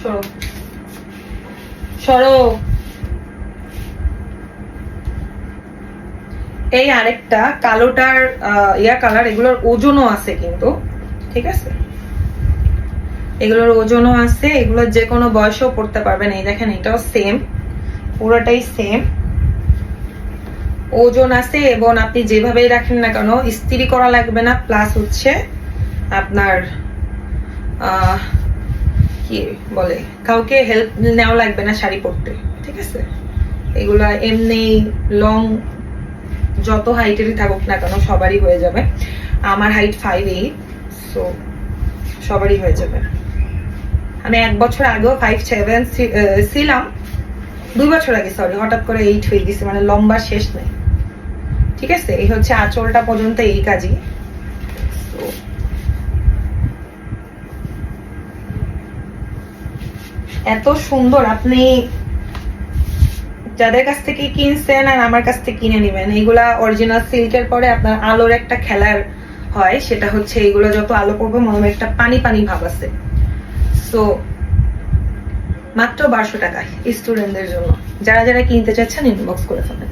সরো সরো। এই আরেকটা কালোটার ইয়া কালার, এগুলোর ওজনও আছে কিন্তু, ঠিক আছে, এগুলোর ওজনও আছে, এগুলো যে কোনো বয়সেও পড়তে পারবেন। এই দেখেন এটাও সেম, পুরোটাই সেম ওজন আছে, এবং আপনি যেভাবেই রাখেন না কেন ইস্ত্রি করা লাগবে না, প্লাস হচ্ছে আপনার কি বলে, কাউকে হেল্প নেওয়া লাগবে না শাড়ি পরতে, ঠিক আছে। এগুলা এমনি লং যত হাইটেরই থাকুক না কেন সবারই হয়ে যাবে। আমার হাইট 5'8", সো সবারই হয়ে যাবে। আমি 1 বছর আগেও 5'7" ছিলাম, 2 বছর আগে সরি, হঠাৎ করে 8 হয়ে গেছে, মানে লম্বা শেষ নেই, ঠিক আছে। এই হচ্ছে আঁচলটা পর্যন্ত এই কাজই। এত সুন্দর, আপনি যাদের কাছ থেকে কিনছেন আর আমার কাছ থেকে কিনে নেবেন, এগুলা অরিজিনাল সিল্কের পরে আপনার আলোর একটা খেলার হয়, সেটা হচ্ছে এগুলো যত আলো পড়বে মনে হয় একটা পানি পানি ভাব আছে। সো মাত্র 1200 টাকায় স্টুডেন্টদের জন্য, যারা যারা কিনতে চাচ্ছেন ইনবক্স করে ফেলেন।